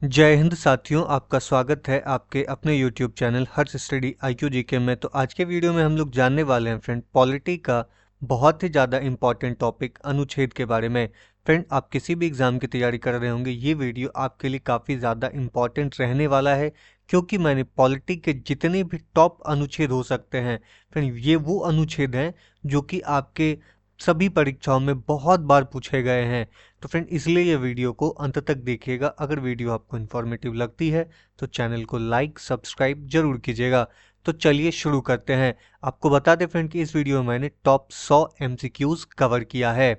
जय हिंद साथियों, आपका स्वागत है आपके अपने YouTube चैनल हर्ष स्टडी IQ जीके में। तो आज के वीडियो में हम लोग जानने वाले हैं फ्रेंड पॉलिटी का बहुत ही ज़्यादा इम्पॉर्टेंट टॉपिक अनुच्छेद के बारे में। फ्रेंड, आप किसी भी एग्ज़ाम की तैयारी कर रहे होंगे, ये वीडियो आपके लिए काफ़ी ज़्यादा इम्पॉर्टेंट रहने वाला है, क्योंकि मैंने पॉलिटी के जितने भी टॉप अनुच्छेद हो सकते हैं फ्रेंड, ये वो अनुच्छेद हैं जो कि आपके सभी परीक्षाओं में बहुत बार पूछे गए हैं। तो फ्रेंड, इसलिए ये वीडियो को अंत तक देखिएगा। अगर वीडियो आपको इन्फॉर्मेटिव लगती है तो चैनल को लाइक सब्सक्राइब जरूर कीजिएगा। तो चलिए शुरू करते हैं। आपको बता दें फ्रेंड कि इस वीडियो में मैंने टॉप 100 MCQs कवर किया है।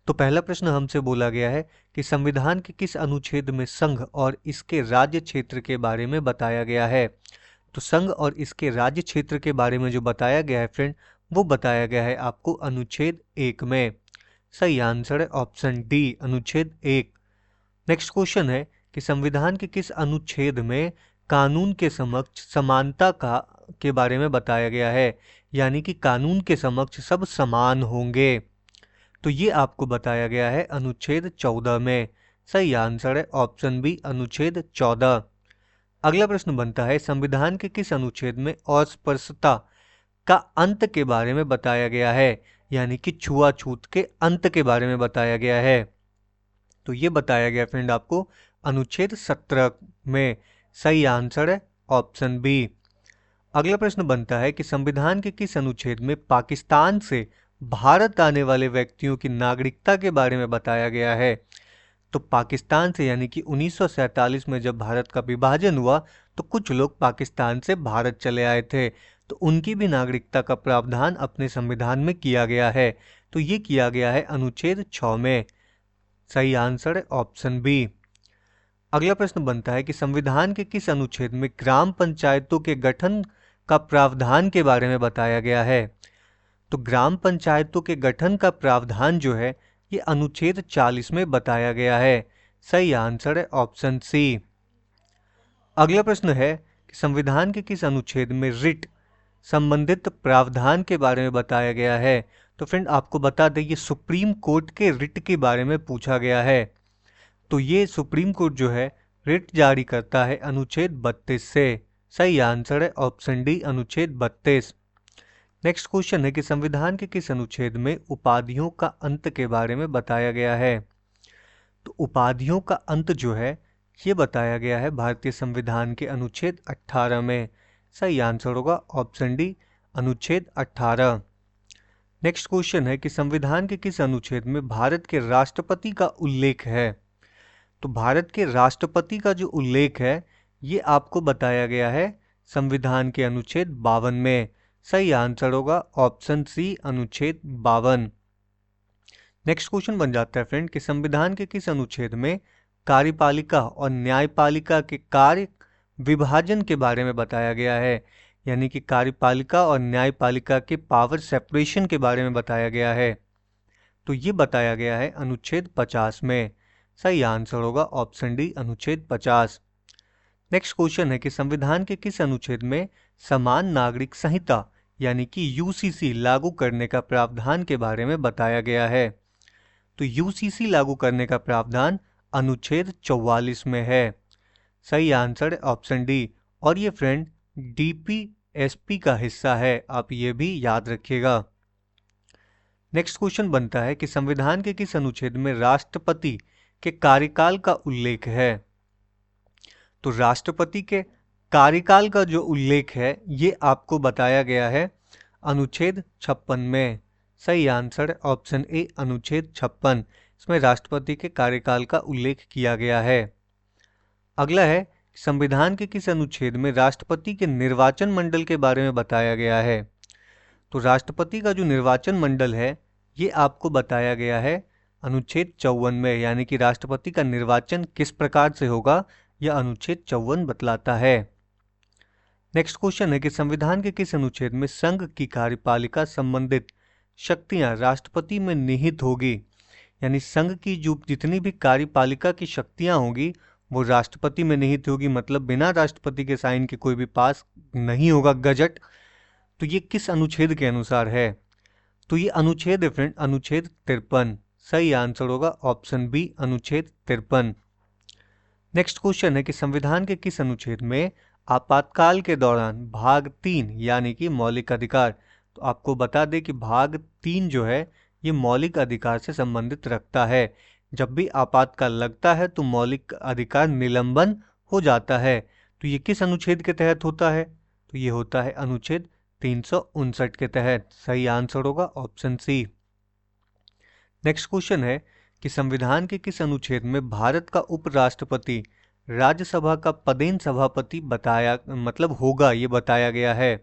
तो पहला प्रश्न हमसे बोला गया है कि संविधान के किस अनुच्छेद में संघ और इसके राज्य क्षेत्र के बारे में बताया गया है। तो संघ और इसके राज्य क्षेत्र के बारे में जो बताया गया है फ्रेंड, वो बताया गया है आपको अनुच्छेद 1 में। सही आंसर है ऑप्शन डी, अनुच्छेद 1। नेक्स्ट क्वेश्चन है कि संविधान के किस अनुच्छेद में कानून के समक्ष समानता का के बारे में बताया गया है, यानी कि कानून के समक्ष सब समान होंगे। तो ये आपको बताया गया है अनुच्छेद 14 में। सही आंसर है ऑप्शन बी, अनुच्छेद 14। अगला प्रश्न बनता है संविधान के किस अनुच्छेद में अस्पृश्यता का अंत के बारे में बताया गया है, यानी कि छुआछूत के अंत के बारे में बताया गया है। तो ये बताया गया फ्रेंड आपको अनुच्छेद 17 में। सही आंसर है ऑप्शन बी। अगला प्रश्न बनता है कि संविधान के किस अनुच्छेद में पाकिस्तान से भारत आने वाले व्यक्तियों की नागरिकता के बारे में बताया गया है। तो पाकिस्तान से यानी कि 1947 में जब भारत का विभाजन हुआ तो कुछ लोग पाकिस्तान से भारत चले आए थे, तो उनकी भी नागरिकता का प्रावधान अपने संविधान में किया गया है। तो ये किया गया है अनुच्छेद 6 में। सही आंसर है ऑप्शन बी। अगला प्रश्न बनता है कि संविधान के किस अनुच्छेद में ग्राम पंचायतों के गठन का प्रावधान के बारे में बताया गया है। तो ग्राम पंचायतों के गठन का प्रावधान जो है ये अनुच्छेद 40 में बताया गया है। सही आंसर है ऑप्शन सी। अगला प्रश्न है कि संविधान के किस अनुच्छेद में रिट संबंधित प्रावधान के बारे में बताया गया है। तो फ्रेंड, आपको बता दें ये सुप्रीम कोर्ट के रिट के बारे में पूछा गया है। तो ये सुप्रीम कोर्ट जो है रिट जारी करता है अनुच्छेद 32 से। सही आंसर है ऑप्शन डी, अनुच्छेद 32। नेक्स्ट क्वेश्चन है कि संविधान के किस अनुच्छेद में उपाधियों का अंत के बारे में बताया गया है। तो उपाधियों का अंत जो है ये बताया गया है भारतीय संविधान के अनुच्छेद 18 में। सही आंसर होगा ऑप्शन डी, अनुच्छेद 18। नेक्स्ट क्वेश्चन है कि संविधान के किस अनुच्छेद में भारत के राष्ट्रपति का उल्लेख है। तो भारत के राष्ट्रपति का जो उल्लेख है ये आपको बताया गया है संविधान के अनुच्छेद 52 में। सही आंसर होगा ऑप्शन सी, अनुच्छेद 52। नेक्स्ट क्वेश्चन बन जाता है फ्रेंड कि संविधान के किस अनुच्छेद में कार्यपालिका और न्यायपालिका के कार्य विभाजन के बारे में बताया गया है, यानी कि कार्यपालिका और न्यायपालिका के पावर सेपरेशन के बारे में बताया गया है। तो ये बताया गया है अनुच्छेद 50 में। सही आंसर होगा ऑप्शन डी, अनुच्छेद 50। नेक्स्ट क्वेश्चन है कि संविधान के किस अनुच्छेद में समान नागरिक संहिता यानी कि यूसीसी लागू करने का प्रावधान के बारे में बताया गया है। तो यूसीसी लागू करने का प्रावधान अनुच्छेद 44 में है। सही आंसर है ऑप्शन डी। और ये फ्रेंड डीपीएसपी का हिस्सा है, आप ये भी याद रखिएगा। नेक्स्ट क्वेश्चन बनता है कि संविधान के किस अनुच्छेद में राष्ट्रपति के कार्यकाल का उल्लेख है। तो राष्ट्रपति के कार्यकाल का जो उल्लेख है ये आपको बताया गया है अनुच्छेद 56 में। सही आंसर ऑप्शन ए, अनुच्छेद 56। इसमें राष्ट्रपति के कार्यकाल का उल्लेख किया गया है। अगला है संविधान के किस अनुच्छेद में राष्ट्रपति के निर्वाचन मंडल के बारे में बताया गया है। तो राष्ट्रपति का जो निर्वाचन मंडल है ये आपको बताया गया है अनुच्छेद 54 में, यानी कि राष्ट्रपति का निर्वाचन किस प्रकार से होगा यह अनुच्छेद 54 बतलाता है। नेक्स्ट क्वेश्चन है कि संविधान के किस अनुच्छेद में संघ की कार्यपालिका संबंधित शक्तियां राष्ट्रपति में निहित होगी, यानी संघ की जो जितनी भी कार्यपालिका की शक्तियां होगी वो राष्ट्रपति में निहित होगी, मतलब बिना राष्ट्रपति के साइन के कोई भी पास नहीं होगा गजट। तो ये किस अनुच्छेद के अनुसार है। तो ये अनुच्छेद है फ्रेंड, अनुच्छेद 53। सही आंसर होगा ऑप्शन बी, अनुच्छेद 53। नेक्स्ट क्वेश्चन है कि संविधान के किस अनुच्छेद में आपातकाल के दौरान भाग 3 यानी कि मौलिक अधिकार, तो आपको बता दें कि भाग 3 जो है ये मौलिक अधिकार से संबंधित रखता है। जब भी आपातकाल लगता है तो मौलिक अधिकार निलंबन हो जाता है। तो ये किस अनुच्छेद के तहत होता है? तो ये होता है अनुच्छेद 359 के तहत। सही आंसर होगा ऑप्शन सी। नेक्स्ट क्वेश्चन है कि संविधान के किस अनुच्छेद में भारत का उपराष्ट्रपति राज्यसभा का पदेन सभापति बताया मतलब होगा ये बताया गया है?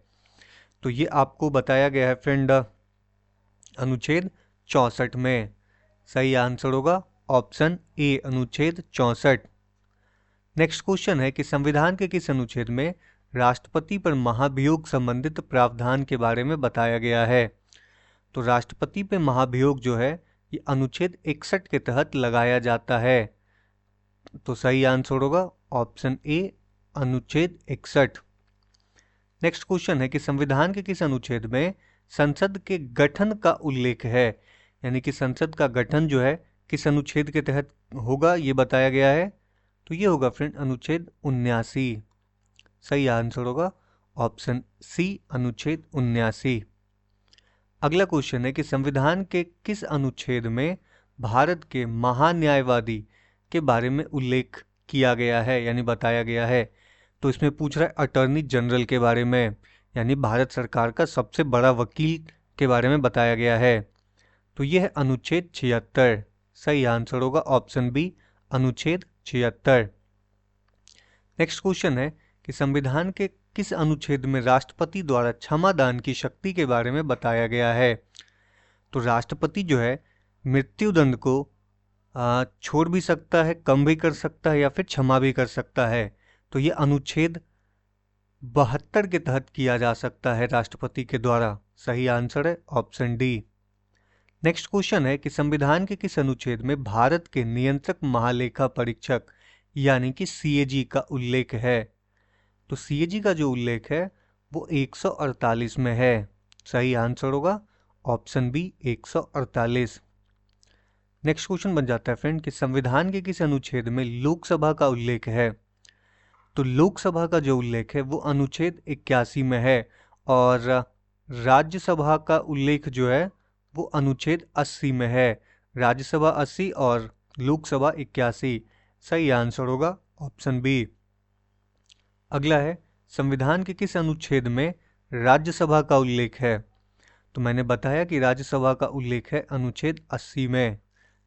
तो ये आपको बताया गया है फ्रेंड अनुच्छेद 64 में। सही आंसर होगा ऑप्शन ए अनुच्छेद 64। नेक्स्ट क्वेश्चन है कि संविधान के किस अनुच्छेद में राष्ट्रपति पर महाभियोग संबंधित प्रावधान के बारे में बताया गया है? तो राष्ट्रपति पे महाभियोग जो है ये अनुच्छेद 61 के तहत लगाया जाता है। तो सही आंसर होगा ऑप्शन ए अनुच्छेद 61। नेक्स्ट क्वेश्चन है कि संविधान के किस अनुच्छेद में संसद के गठन का उल्लेख है? यानी कि संसद का गठन जो है किस अनुच्छेद के तहत होगा ये बताया गया है? तो ये होगा फ्रेंड अनुच्छेद 79। सही आंसर होगा ऑप्शन सी अनुच्छेद 79। अगला क्वेश्चन है कि संविधान के किस अनुच्छेद में भारत के महान्यायवादी के बारे में उल्लेख किया गया है यानी बताया गया है? तो इसमें पूछ रहा है अटॉर्नी जनरल के बारे में, यानी भारत सरकार का सबसे बड़ा वकील के बारे में बताया गया है। तो यह है अनुच्छेद 76। सही आंसर होगा ऑप्शन बी अनुच्छेद 76। नेक्स्ट क्वेश्चन है कि संविधान के किस अनुच्छेद में राष्ट्रपति द्वारा क्षमादान की शक्ति के बारे में बताया गया है? तो राष्ट्रपति जो है मृत्युदंड को छोड़ भी सकता है, कम भी कर सकता है या फिर क्षमा भी कर सकता है। तो ये अनुच्छेद 72 के तहत किया जा सकता है राष्ट्रपति के द्वारा। सही आंसर है ऑप्शन डी। नेक्स्ट क्वेश्चन है कि संविधान के किस अनुच्छेद में भारत के नियंत्रक महालेखा परीक्षक यानी कि सीएजी का उल्लेख है? तो सीएजी का जो उल्लेख है वो 148 में है। सही आंसर होगा ऑप्शन बी 148। नेक्स्ट क्वेश्चन बन जाता है फ्रेंड कि संविधान के किस अनुच्छेद में लोकसभा का उल्लेख है? तो लोकसभा का जो उल्लेख है वो अनुच्छेद 81 में है और राज्यसभा का उल्लेख जो है वो अनुच्छेद 80 में है। राज्यसभा 80 और लोकसभा 81। सही आंसर होगा ऑप्शन बी। अगला है संविधान के किस अनुच्छेद में राज्यसभा का उल्लेख है? तो मैंने बताया कि राज्यसभा का उल्लेख है अनुच्छेद 80 में।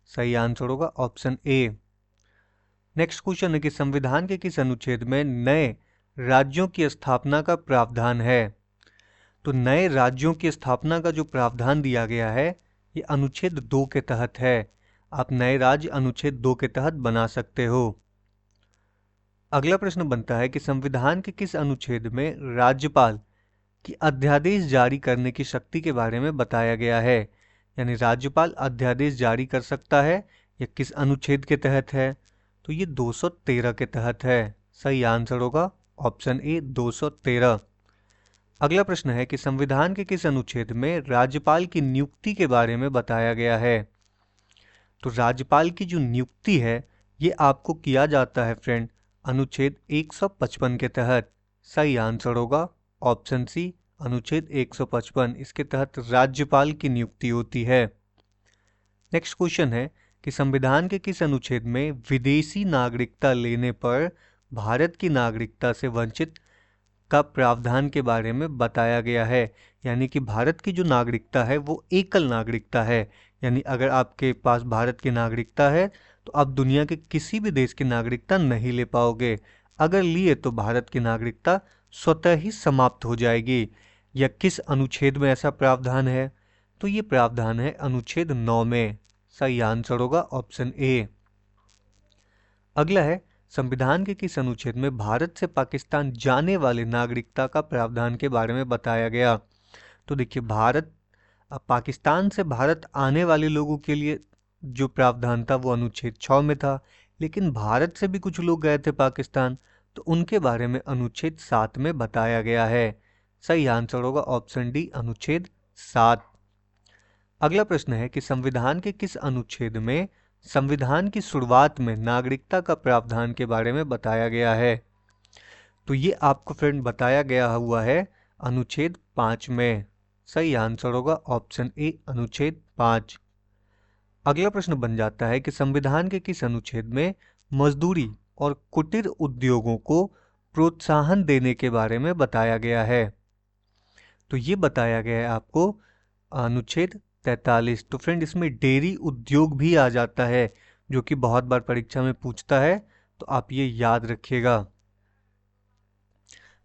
सही आंसर होगा ऑप्शन ए। नेक्स्ट क्वेश्चन है कि संविधान के किस अनुच्छेद में नए राज्यों की स्थापना का प्रावधान है? तो नए राज्यों की स्थापना का जो प्रावधान दिया गया है ये अनुच्छेद 2 के तहत है। आप नए राज्य अनुच्छेद 2 के तहत बना सकते हो। अगला प्रश्न बनता है कि संविधान के किस अनुच्छेद में राज्यपाल की अध्यादेश जारी करने की शक्ति के बारे में बताया गया है? यानी राज्यपाल अध्यादेश जारी कर सकता है, यह किस अनुच्छेद के तहत है? तो ये 213 के तहत है। सही आंसर होगा ऑप्शन ए 213। अगला प्रश्न है कि संविधान के किस अनुच्छेद में राज्यपाल की नियुक्ति के बारे में बताया गया है? तो राज्यपाल की जो नियुक्ति है ये आपको किया जाता है फ्रेंड अनुच्छेद 155 के तहत। सही आंसर होगा ऑप्शन सी अनुच्छेद 155। इसके तहत राज्यपाल की नियुक्ति होती है। नेक्स्ट क्वेश्चन है कि संविधान के किस अनुच्छेद में विदेशी नागरिकता लेने पर भारत की नागरिकता से वंचित का प्रावधान के बारे में बताया गया है? यानी कि भारत की जो नागरिकता है वो एकल नागरिकता है, यानी अगर आपके पास भारत की नागरिकता है तो आप दुनिया के किसी भी देश की नागरिकता नहीं ले पाओगे। अगर लिए तो भारत की नागरिकता स्वतः ही समाप्त हो जाएगी। या किस अनुच्छेद में ऐसा प्रावधान है? तो ये प्रावधान है अनुच्छेद 9 में। सही आंसर होगा ऑप्शन ए। अगला है संविधान के किस अनुच्छेद में भारत से पाकिस्तान जाने वाले नागरिकता का प्रावधान के बारे में बताया गया? तो देखिए पाकिस्तान से भारत आने वाले लोगों के लिए जो प्रावधान था वो अनुच्छेद 6 में था, लेकिन भारत से भी कुछ लोग गए थे पाकिस्तान तो उनके बारे में अनुच्छेद 7 में बताया गया है। सही आंसर होगा ऑप्शन डी अनुच्छेद 7। अगला प्रश्न है कि संविधान के किस अनुच्छेद में संविधान की शुरुआत में नागरिकता का प्रावधान के बारे में बताया गया है? तो ये आपको फ्रेंड बताया गया हुआ है अनुच्छेद 5 में। सही आंसर होगा ऑप्शन ए अनुच्छेद 5। अगला प्रश्न बन जाता है कि संविधान के किस अनुच्छेद में मजदूरी और कुटीर उद्योगों को प्रोत्साहन देने के बारे में बताया गया है? तो ये बताया गया है आपको अनुच्छेद 43। तो फ्रेंड इसमें डेयरी उद्योग भी आ जाता है, जो कि बहुत बार परीक्षा में पूछता है, तो आप ये याद रखिएगा।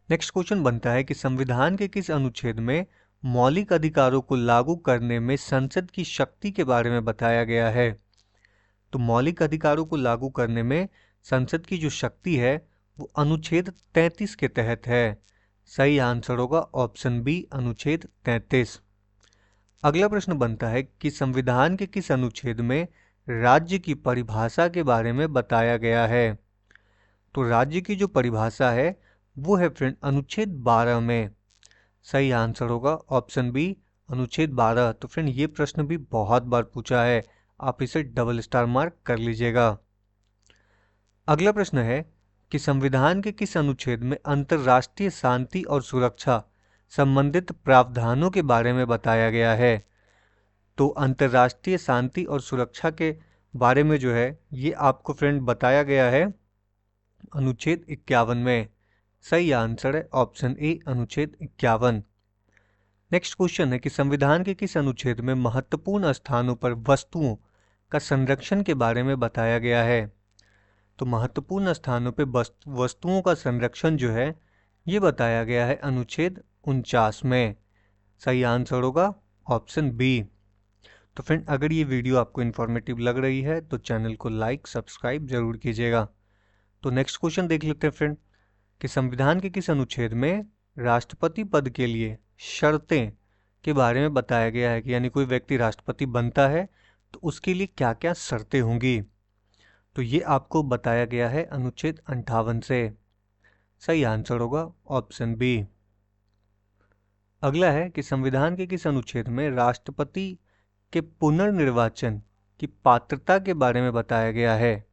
नेक्स्ट क्वेश्चन बनता है कि संविधान के किस अनुच्छेद में मौलिक अधिकारों को लागू करने में संसद की शक्ति के बारे में बताया गया है? तो मौलिक अधिकारों को लागू करने में संसद की जो शक्ति है वो अनुच्छेद 33 के तहत है। सही आंसर होगा ऑप्शन बी अनुच्छेद 33। अगला प्रश्न बनता है कि संविधान के किस अनुच्छेद में राज्य की परिभाषा के बारे में बताया गया है? तो राज्य की जो परिभाषा है वो है फ्रेंड अनुच्छेद 12 में। सही आंसर होगा ऑप्शन बी अनुच्छेद 12। तो फ्रेंड ये प्रश्न भी बहुत बार पूछा है, आप इसे डबल स्टार मार्क कर लीजिएगा। अगला प्रश्न है कि संविधान के किस अनुच्छेद में अंतर्राष्ट्रीय शांति और सुरक्षा संबंधित प्रावधानों के बारे में बताया गया है? तो अंतर्राष्ट्रीय शांति और सुरक्षा के बारे में जो है ये आपको फ्रेंड बताया गया है अनुच्छेद 51 में। सही आंसर है ऑप्शन ए अनुच्छेद 51। नेक्स्ट क्वेश्चन है कि संविधान के किस अनुच्छेद में महत्वपूर्ण स्थानों पर वस्तुओं का संरक्षण के बारे में बताया गया है? तो महत्वपूर्ण स्थानों पर वस्तुओं का संरक्षण जो है ये बताया गया है अनुच्छेद 49 में। सही आंसर होगा ऑप्शन बी। तो फ्रेंड अगर ये वीडियो आपको इन्फॉर्मेटिव लग रही है तो चैनल को लाइक सब्सक्राइब जरूर कीजिएगा। तो नेक्स्ट क्वेश्चन देख लेते हैं फ्रेंड कि संविधान के किस अनुच्छेद में राष्ट्रपति पद के लिए शर्तें के बारे में बताया गया है कि यानी कोई व्यक्ति राष्ट्रपति बनता है तो उसके लिए क्या क्या शर्तें होंगी? तो ये आपको बताया गया है अनुच्छेद 58 से। सही आंसर होगा ऑप्शन बी। अगला है कि संविधान के किस अनुच्छेद में राष्ट्रपति के पुनर्निर्वाचन की पात्रता के बारे में बताया गया है?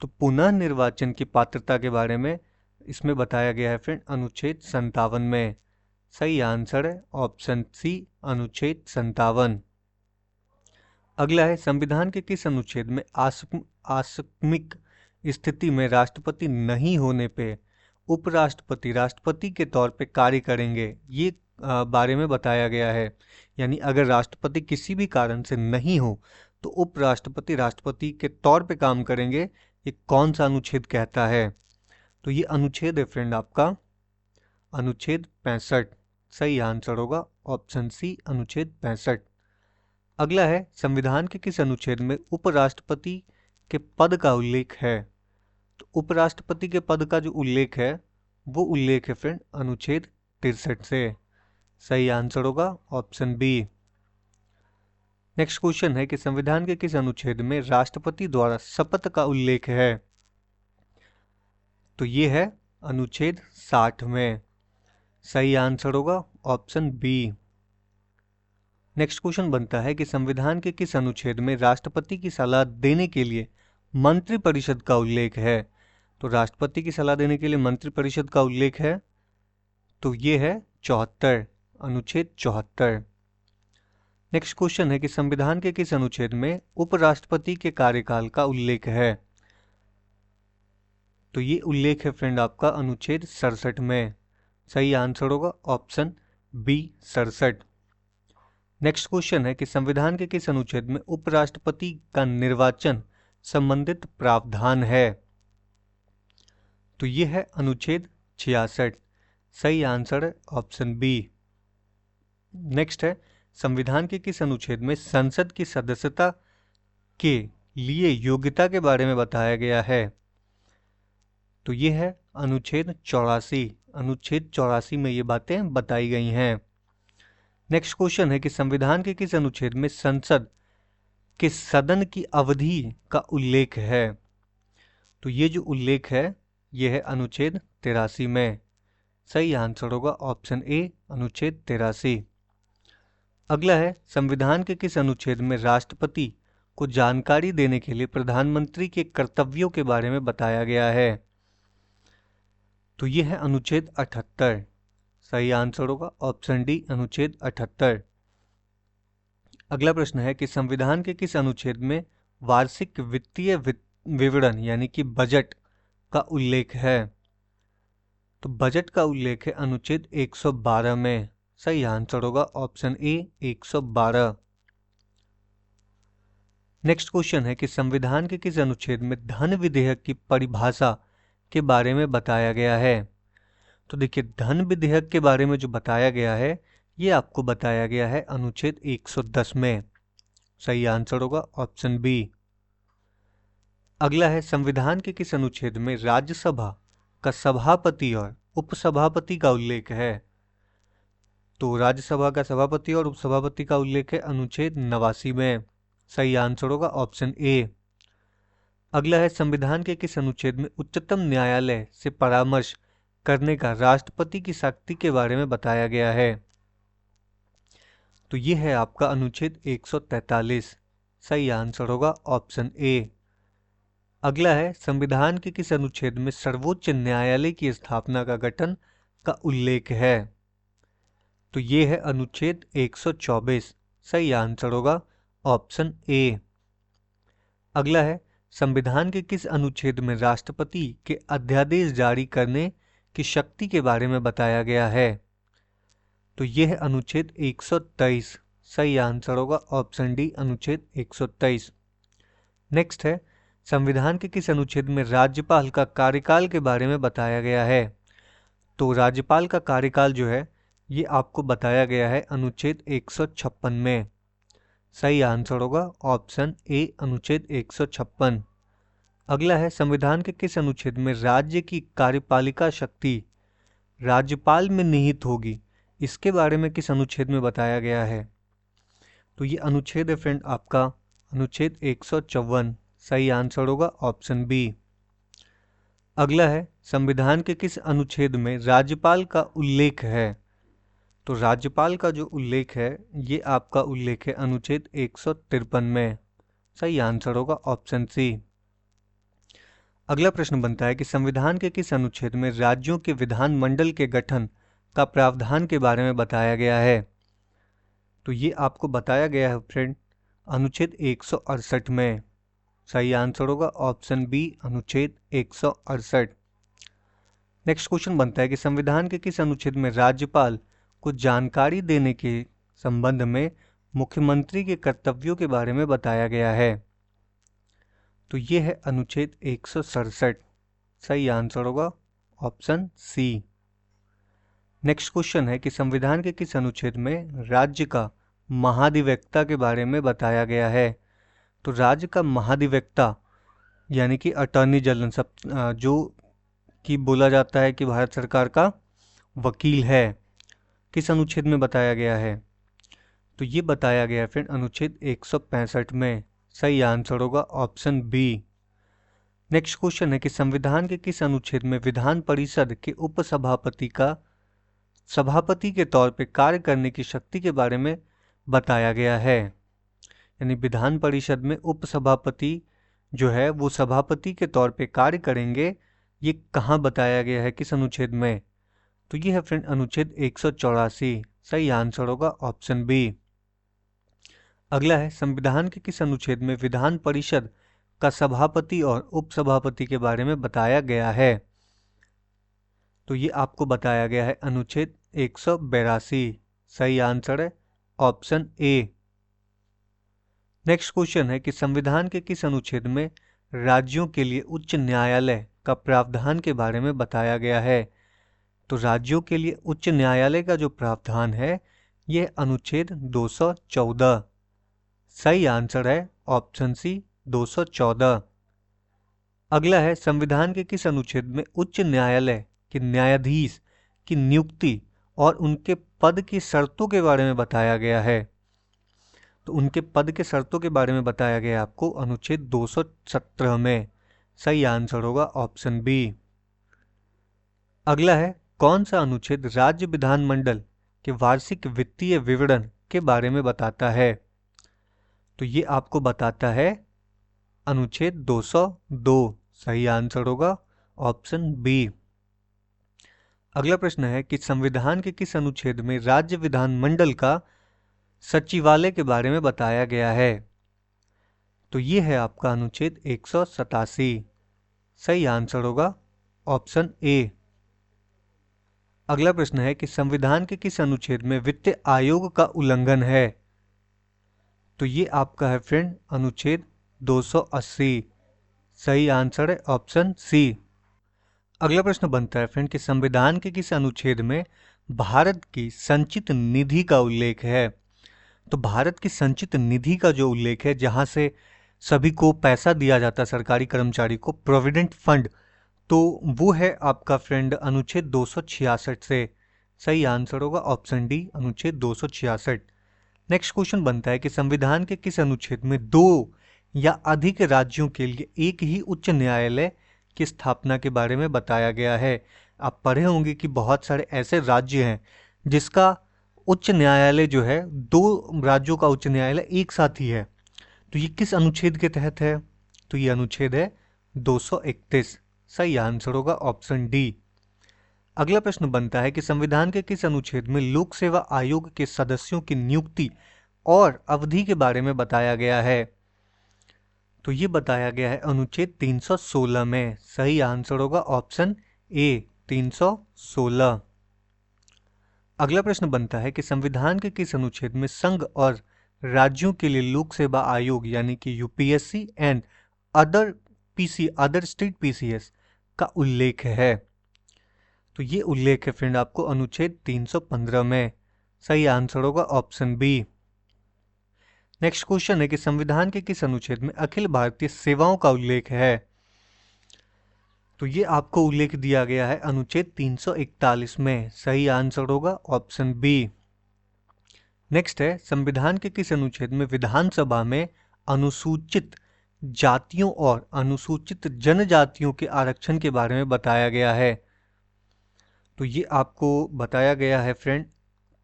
तो पुनर्निर्वाचन की पात्रता के बारे में इसमें बताया गया है फ्रेंड अनुच्छेद 57 में। सही आंसर है ऑप्शन सी अनुच्छेद 57। अगला है संविधान के किस अनुच्छेद में आकस्मिक स्थिति में राष्ट्रपति नहीं होने पे उपराष्ट्रपति राष्ट्रपति के तौर पे कार्य करेंगे, ये बारे में बताया गया है? यानी अगर राष्ट्रपति किसी भी कारण से नहीं हो तो उपराष्ट्रपति राष्ट्रपति के तौर पे काम करेंगे, ये कौन सा अनुच्छेद कहता है? तो ये अनुच्छेद है फ्रेंड आपका अनुच्छेद 65। सही आंसर होगा ऑप्शन सी अनुच्छेद 65। अगला है संविधान के किस अनुच्छेद में उपराष्ट्रपति के पद का उल्लेख है? तो उपराष्ट्रपति के पद का जो उल्लेख है वो उल्लेख है फ्रेंड अनुच्छेद 63 से। सही आंसर होगा ऑप्शन बी। नेक्स्ट क्वेश्चन है कि संविधान के किस अनुच्छेद में राष्ट्रपति द्वारा शपथ का उल्लेख है? तो ये है अनुच्छेद 60 में। सही आंसर होगा ऑप्शन बी। नेक्स्ट क्वेश्चन बनता है कि संविधान के किस अनुच्छेद में राष्ट्रपति की सलाह देने के लिए मंत्रिपरिषद का उल्लेख है? तो राष्ट्रपति की सलाह देने के लिए मंत्रिपरिषद का उल्लेख है, तो ये है 74 अनुच्छेद 74। नेक्स्ट क्वेश्चन है कि संविधान के किस अनुच्छेद में उपराष्ट्रपति के कार्यकाल का उल्लेख है? तो ये उल्लेख है फ्रेंड आपका अनुच्छेद 67 में। सही आंसर होगा ऑप्शन बी 67। नेक्स्ट क्वेश्चन है कि संविधान के किस अनुच्छेद में उपराष्ट्रपति का निर्वाचन संबंधित प्रावधान है? तो ये है अनुच्छेद 66। सही आंसर है ऑप्शन बी। नेक्स्ट है संविधान के किस अनुच्छेद में संसद की सदस्यता के लिए योग्यता के बारे में बताया गया है? तो ये है अनुच्छेद 84। अनुच्छेद 84 में ये बातें बताई गई हैं। नेक्स्ट क्वेश्चन है कि संविधान के किस अनुच्छेद में संसद के सदन की अवधि का उल्लेख है? तो ये जो उल्लेख है ये है अनुच्छेद 83 में। सही आंसर होगा ऑप्शन ए अनुच्छेद 83। अगला है संविधान के किस अनुच्छेद में राष्ट्रपति को जानकारी देने के लिए प्रधानमंत्री के कर्तव्यों के बारे में बताया गया है। तो ये है अनुच्छेद 78। सही आंसर होगा ऑप्शन डी, अनुच्छेद 78। अगला प्रश्न है कि संविधान के किस अनुच्छेद में वार्षिक वित्तीय विवरण यानी कि बजट का उल्लेख है? तो बजट का उल्लेख है अनुच्छेद 112 में। सही आंसर होगा ऑप्शन ए, 112। नेक्स्ट क्वेश्चन है कि संविधान के किस अनुच्छेद में धन विधेयक की परिभाषा के बारे में बताया गया है? तो देखिए, धन विधेयक के बारे में जो बताया गया है ये आपको बताया गया है अनुच्छेद 110 में। सही आंसर होगा ऑप्शन बी। अगला है संविधान के किस अनुच्छेद में राज्यसभा का सभापति और उपसभापति का उल्लेख है? तो राज्यसभा का सभापति और उपसभापति का उल्लेख है अनुच्छेद 89 में। सही आंसर होगा ऑप्शन ए। अगला है संविधान के किस अनुच्छेद में उच्चतम न्यायालय से परामर्श करने का राष्ट्रपति की शक्ति के बारे में बताया गया है? तो ये है आपका अनुच्छेद 143। सही आंसर होगा ऑप्शन ए। अगला है संविधान के किस अनुच्छेद में सर्वोच्च न्यायालय की स्थापना का गठन का उल्लेख है? तो ये है अनुच्छेद 124। सही आंसर होगा ऑप्शन ए। अगला है संविधान के किस अनुच्छेद में राष्ट्रपति के अध्यादेश जारी करने की शक्ति के बारे में बताया गया है? तो यह है अनुच्छेद 123। सही आंसर होगा ऑप्शन डी, अनुच्छेद 123। नेक्स्ट है संविधान के किस अनुच्छेद में राज्यपाल का कार्यकाल के बारे में बताया गया है? तो राज्यपाल का कार्यकाल जो है ये आपको बताया गया है अनुच्छेद 156 में। सही आंसर होगा ऑप्शन ए, अनुच्छेद 156। अगला है संविधान के किस अनुच्छेद में राज्य की कार्यपालिका शक्ति राज्यपाल में निहित होगी, इसके बारे में किस अनुच्छेद में बताया गया है? तो ये अनुच्छेद है फ्रेंड आपका अनुच्छेद 154। सही आंसर होगा ऑप्शन बी। अगला है संविधान के किस अनुच्छेद में राज्यपाल का उल्लेख है? तो राज्यपाल का जो उल्लेख है ये आपका उल्लेख है अनुच्छेद 153 में। सही आंसर होगा ऑप्शन सी। अगला प्रश्न बनता है कि संविधान के किस अनुच्छेद में राज्यों के विधानमंडल के गठन का प्रावधान के बारे में बताया गया है? तो ये आपको बताया गया है फ्रेंड अनुच्छेद 168 में। सही आंसर होगा ऑप्शन बी, अनुच्छेद 168। नेक्स्ट क्वेश्चन बनता है कि संविधान के किस अनुच्छेद में राज्यपाल को जानकारी देने के संबंध में मुख्यमंत्री के कर्तव्यों के बारे में बताया गया है? तो ये है अनुच्छेद 167। सही आंसर होगा ऑप्शन सी। नेक्स्ट क्वेश्चन है कि संविधान के किस अनुच्छेद में राज्य का महाधिवक्ता के बारे में बताया गया है? तो राज्य का महाधिवक्ता यानी कि अटॉर्नी जनरल सब जो कि बोला जाता है कि भारत सरकार का वकील है, किस अनुच्छेद में बताया गया है? तो ये बताया गया है फिर अनुच्छेद 165 में। सही आंसर होगा ऑप्शन बी। नेक्स्ट क्वेश्चन है कि संविधान के किस अनुच्छेद में विधान परिषद के उपसभापति का सभापति के तौर पर कार्य करने की शक्ति के बारे में बताया गया है? यानी विधान परिषद में उपसभापति जो है वो सभापति के तौर पे कार्य करेंगे, ये कहाँ बताया गया है, किस अनुच्छेद में? तो ये है फ्रेंड अनुच्छेद 184। सही आंसर होगा ऑप्शन बी। अगला है संविधान के किस अनुच्छेद में विधान परिषद का सभापति और उपसभापति के बारे में बताया गया है? तो ये आपको बताया गया है अनुच्छेद 182। सही आंसर है ऑप्शन ए। नेक्स्ट क्वेश्चन है कि संविधान के किस अनुच्छेद में राज्यों के लिए उच्च न्यायालय का प्रावधान के बारे में बताया गया है? तो राज्यों के लिए उच्च न्यायालय का जो प्रावधान है यह अनुच्छेद 214। सही आंसर है ऑप्शन सी, 214। अगला है संविधान के किस अनुच्छेद में उच्च न्यायालय के न्यायाधीश की नियुक्ति और उनके पद की शर्तों के बारे में बताया गया है? तो उनके पद के शर्तों के बारे में बताया गया आपको अनुच्छेद 217 में। सही आंसर होगा ऑप्शन बी। अगला है कौन सा अनुच्छेद राज्य विधानमंडल के वार्षिक वित्तीय विवरण के बारे में बताता है? तो ये आपको बताता है अनुच्छेद 202। सही आंसर होगा ऑप्शन बी। अगला प्रश्न है कि संविधान के किस अनुच्छेद में राज्य विधानमंडल का सचिवालय के बारे में बताया गया है? तो ये है आपका अनुच्छेद 187। सही आंसर होगा ऑप्शन ए। अगला प्रश्न है कि संविधान के किस अनुच्छेद में वित्त आयोग का उल्लंघन है? तो ये आपका है फ्रेंड अनुच्छेद 280। सही आंसर है ऑप्शन सी। अगला प्रश्न बनता है फ्रेंड कि संविधान के किस अनुच्छेद में भारत की संचित निधि का उल्लेख है? तो भारत की संचित निधि का जो उल्लेख है, जहां से सभी को पैसा दिया जाता है, सरकारी कर्मचारी को, प्रोविडेंट फंड, तो वो है आपका फ्रेंड अनुच्छेद 266 से। सही आंसर होगा ऑप्शन डी, अनुच्छेद 266। नेक्स्ट क्वेश्चन बनता है कि संविधान के किस अनुच्छेद में दो या अधिक राज्यों के लिए एक ही उच्च न्यायालय की स्थापना के बारे में बताया गया है? आप पढ़े होंगे कि बहुत सारे ऐसे राज्य हैं जिसका उच्च न्यायालय जो है, दो राज्यों का उच्च न्यायालय एक साथ ही है। तो ये किस अनुच्छेद के तहत है? तो ये अनुच्छेद है 231। सही आंसर होगा ऑप्शन डी। अगला प्रश्न बनता है कि संविधान के किस अनुच्छेद में लोक सेवा आयोग के सदस्यों की नियुक्ति और अवधि के बारे में बताया गया है? तो ये बताया गया है अनुच्छेद 316 में। सही आंसर होगा ऑप्शन ए, 316। अगला प्रश्न बनता है कि संविधान के किस अनुच्छेद में संघ और राज्यों के लिए लोक सेवा आयोग यानी कि UPSC and other state PCS का उल्लेख है? तो ये उल्लेख है फ्रेंड आपको अनुच्छेद 315 में। सही आंसर होगा ऑप्शन बी। नेक्स्ट क्वेश्चन है कि संविधान के किस अनुच्छेद में अखिल भारतीय सेवाओं का उल्लेख है? तो ये आपको उल्लेख दिया गया है अनुच्छेद 341 में। सही आंसर होगा ऑप्शन बी। नेक्स्ट है संविधान के किस अनुच्छेद में विधानसभा में अनुसूचित जातियों और अनुसूचित जनजातियों के आरक्षण के बारे में बताया गया है? तो ये आपको बताया गया है फ्रेंड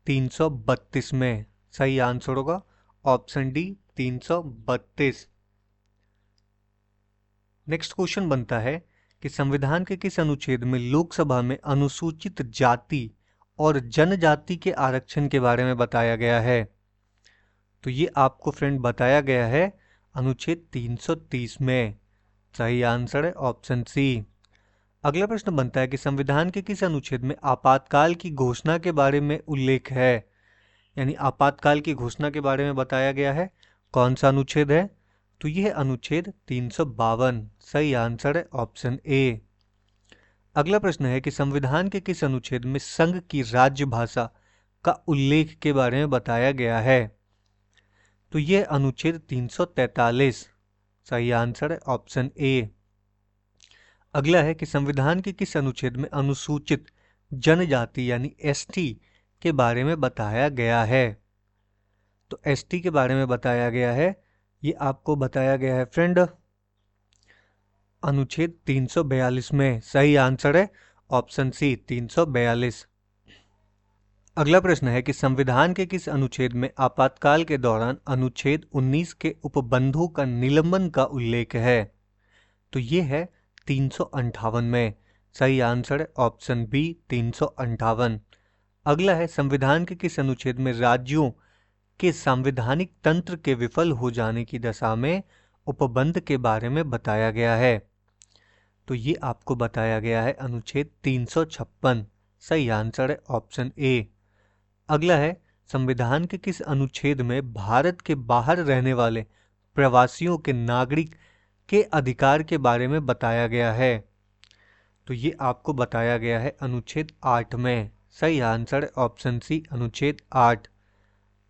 332 में। सही आंसर होगा ऑप्शन डी, 332। नेक्स्ट क्वेश्चन बनता है कि संविधान के किस अनुच्छेद में लोकसभा में अनुसूचित जाति और जनजाति के आरक्षण के बारे में बताया गया है? तो ये आपको फ्रेंड बताया गया है अनुच्छेद 330 में। सही आंसर है ऑप्शन सी। अगला प्रश्न बनता है कि संविधान के किस अनुच्छेद में आपातकाल की घोषणा के बारे में उल्लेख है? यानी आपातकाल की घोषणा के बारे में बताया गया है। कौन सा अनुच्छेद है? तो यह है अनुच्छेद 352। सही आंसर है ऑप्शन ए। अगला प्रश्न है कि संविधान के किस अनुच्छेद में संघ की राज्य भाषा का उल्लेख के बारे में बताया गया है? तो यह अनुच्छेद 343। सही आंसर है ऑप्शन ए। अगला है कि संविधान के किस अनुच्छेद में अनुसूचित जनजाति यानी एसटी के बारे में बताया गया है? तो एसटी के बारे में बताया गया है, ये आपको बताया गया है फ्रेंड अनुच्छेद 342 में। सही आंसर है ऑप्शन सी, 342। अगला प्रश्न है कि संविधान के किस अनुच्छेद में आपातकाल के दौरान अनुच्छेद 19 के उपबंधों का निलंबन का उल्लेख है? तो ये है 358 में। सही आंसर है ऑप्शन बी, 358। अगला है संविधान के किस अनुच्छेद में राज्यों के संवैधानिक तंत्र के विफल हो जाने की दशा में उपबंध के बारे में बताया गया है? तो ये आपको बताया गया है अनुच्छेद 356। सही आंसर है ऑप्शन ए। अगला है संविधान के किस अनुच्छेद में भारत के बाहर रहने वाले प्रवासियों के नागरिक के अधिकार के बारे में बताया गया है? तो ये आपको बताया गया है अनुच्छेद 8 में। सही आंसर है ऑप्शन सी, अनुच्छेद 8।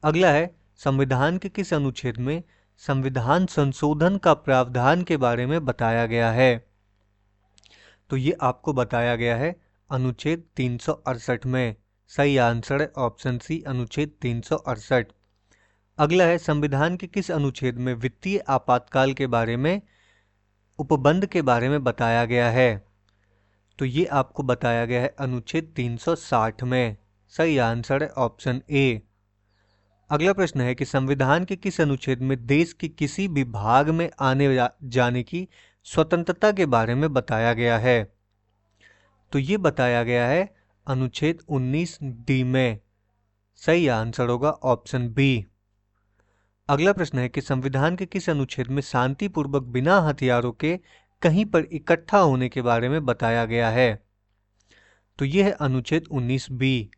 अगला है संविधान के किस अनुच्छेद में संविधान संशोधन का प्रावधान के बारे में बताया गया है? तो ये आपको बताया गया है अनुच्छेद 368 में। सही आंसर है ऑप्शन सी, अनुच्छेद 368। अगला है संविधान के किस अनुच्छेद में वित्तीय आपातकाल के बारे में उपबंध के बारे में बताया गया है? तो ये आपको बताया गया है अनुच्छेद 360 में। सही आंसर है ऑप्शन ए। अगला प्रश्न है कि संविधान के किस अनुच्छेद में देश के किसी भी भाग में आने जाने की स्वतंत्रता के बारे में बताया गया है? तो ये बताया गया है अनुच्छेद 19D में। सही आंसर होगा ऑप्शन बी। अगला प्रश्न है कि संविधान के किस अनुच्छेद में शांतिपूर्वक बिना हथियारों के कहीं पर इकट्ठा होने के बारे में बताया गया है? तो यह है अनुच्छेद 19B।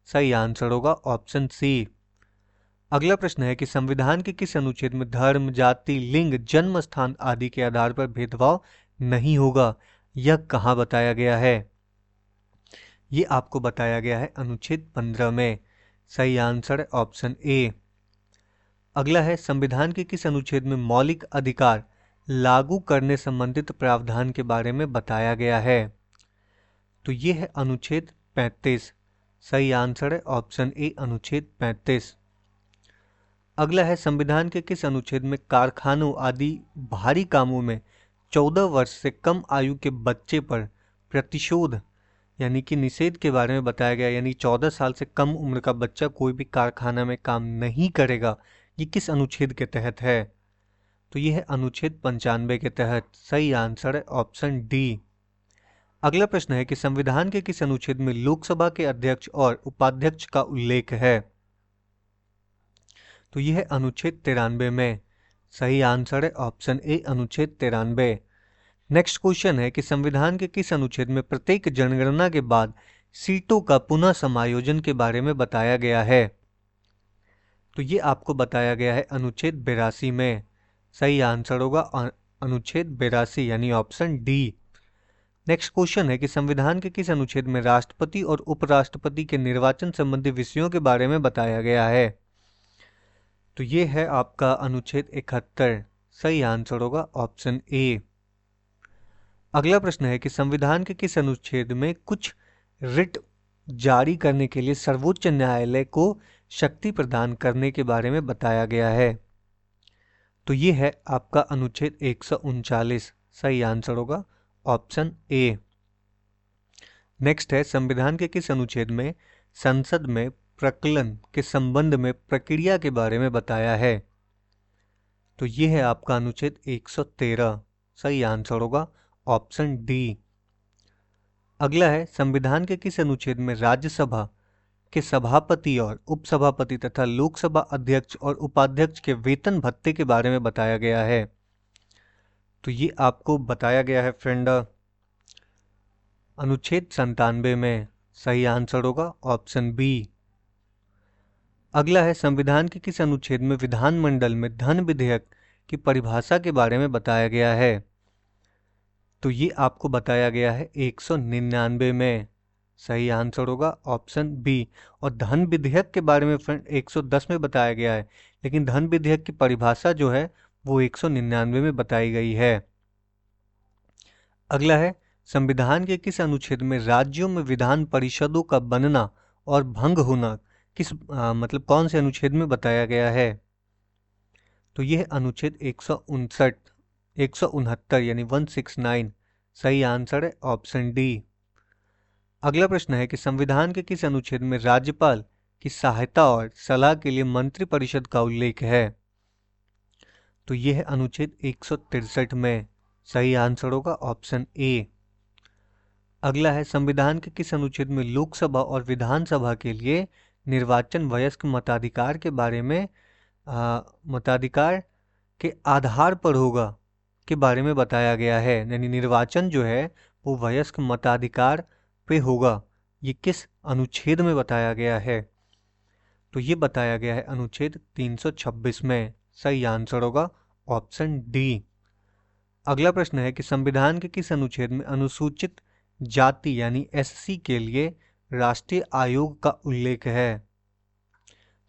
सही आंसर होगा ऑप्शन सी। अगला प्रश्न है कि संविधान के किस अनुच्छेद में धर्म, जाति, लिंग, जन्म स्थान आदि के आधार पर भेदभाव नहीं होगा? यह कहाँ बताया गया है? ये आपको बताया गया है अनुच्छेद 15 में। सही आंसर है ऑप्शन ए। अगला है संविधान के किस अनुच्छेद में मौलिक अधिकार लागू करने संबंधित प्रावधान के बारे में बताया गया है? तो ये है अनुच्छेद 35। सही आंसर है ऑप्शन ए अनुच्छेद 35। अगला है संविधान के किस अनुच्छेद में कारखानों आदि भारी कामों में 14 वर्ष से कम आयु के बच्चे पर प्रतिशोध यानी कि निषेध के बारे में बताया गया, यानी 14 साल से कम उम्र का बच्चा कोई भी कारखाना में काम नहीं करेगा। ये किस अनुच्छेद के तहत है? तो ये है अनुच्छेद 95 के तहत। सही आंसर है ऑप्शन डी। अगला प्रश्न है कि संविधान के किस अनुच्छेद में लोकसभा के अध्यक्ष और उपाध्यक्ष का उल्लेख है? तो यह है अनुच्छेद 93 में। सही आंसर है ऑप्शन ए अनुच्छेद 93। नेक्स्ट क्वेश्चन है कि संविधान के किस अनुच्छेद में प्रत्येक जनगणना के बाद सीटों का पुनः समायोजन के बारे में बताया गया है? तो ये आपको बताया गया है अनुच्छेद 82 में। सही आंसर होगा अनुच्छेद 82 यानी ऑप्शन डी। नेक्स्ट क्वेश्चन है कि संविधान के किस अनुच्छेद में राष्ट्रपति और उपराष्ट्रपति के निर्वाचन संबंधी विषयों के बारे में बताया गया है? तो ये है आपका अनुच्छेद 71। सही आंसर होगा ऑप्शन ए। अगला प्रश्न है कि संविधान के किस अनुच्छेद में कुछ रिट जारी करने के लिए सर्वोच्च न्यायालय को शक्ति प्रदान करने के बारे में बताया गया है? तो ये है आपका अनुच्छेद 139। सही आंसर होगा ऑप्शन ए। नेक्स्ट है संविधान के किस अनुच्छेद में संसद में प्रकलन के संबंध में प्रक्रिया के बारे में बताया है? तो ये है आपका अनुच्छेद 113। सही आंसर होगा ऑप्शन डी। अगला है संविधान के किस अनुच्छेद में राज्यसभा के सभापति और उपसभापति तथा लोकसभा अध्यक्ष और उपाध्यक्ष के वेतन भत्ते के बारे में बताया गया है? तो ये आपको बताया गया है फ्रेंड अनुच्छेद 97 में। सही आंसर होगा ऑप्शन बी। अगला है संविधान के किस अनुच्छेद में विधानमंडल में धन विधेयक की परिभाषा के बारे में बताया गया है? तो ये आपको बताया गया है 199 में। सही आंसर होगा ऑप्शन बी। और धन विधेयक के बारे में फ्रेंड 110 में बताया गया है, लेकिन धन विधेयक की परिभाषा जो है वो 199 में बताई गई है। अगला है संविधान के किस अनुच्छेद में राज्यों में विधान परिषदों का बनना और भंग होना किस मतलब कौन से अनुच्छेद में बताया गया है? तो यह अनुच्छेद 169 यानी 169। सही आंसर है ऑप्शन डी। अगला प्रश्न है कि संविधान के किस अनुच्छेद में राज्यपाल की सहायता और सलाह के लिए मंत्रिपरिषद का उल्लेख है? तो यह है अनुच्छेद 163 में। सही आंसर होगा ऑप्शन ए। अगला है संविधान के किस अनुच्छेद में लोकसभा और विधानसभा के लिए निर्वाचन वयस्क मताधिकार के बारे में मताधिकार के आधार पर होगा के बारे में बताया गया है? यानी निर्वाचन जो है वो वयस्क मताधिकार पे होगा। ये किस अनुच्छेद में बताया गया है? तो ये बताया गया है अनुच्छेद 326 में। सही आंसर होगा ऑप्शन डी। अगला प्रश्न है कि संविधान के किस अनुच्छेद में अनुसूचित जाति यानी एससी के लिए राष्ट्रीय आयोग का उल्लेख है?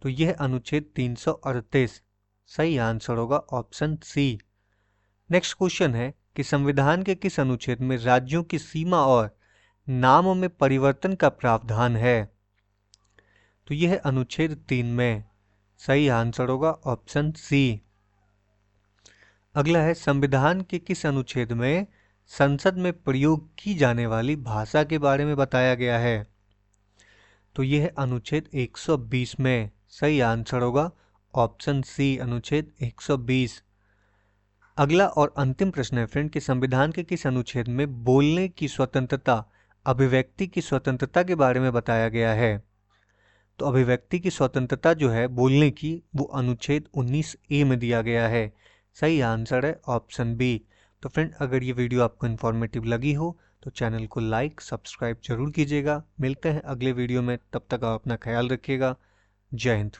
तो यह अनुच्छेद 338। सही आंसर होगा ऑप्शन सी। नेक्स्ट क्वेश्चन है कि संविधान के किस अनुच्छेद में राज्यों की सीमा और नाम में परिवर्तन का प्रावधान है? तो यह अनुच्छेद 3 में। सही आंसर होगा ऑप्शन सी। अगला है संविधान के किस अनुच्छेद में संसद में प्रयोग की जाने वाली भाषा के बारे में बताया गया है? तो यह है अनुच्छेद 120 में। सही आंसर होगा ऑप्शन सी, अनुच्छेद 120। अगला और अंतिम प्रश्न है फ्रेंड कि संविधान के किस अनुच्छेद में बोलने की स्वतंत्रता, अभिव्यक्ति की स्वतंत्रता के बारे में बताया गया है? तो अभिव्यक्ति की स्वतंत्रता जो है बोलने की, वो अनुच्छेद 19A में दिया गया है। सही आंसर है ऑप्शन बी। तो फ्रेंड, अगर ये वीडियो आपको इन्फॉर्मेटिव लगी हो तो चैनल को लाइक सब्सक्राइब जरूर कीजिएगा। मिलते हैं अगले वीडियो में, तब तक आप अपना ख्याल रखिएगा। जय हिंद।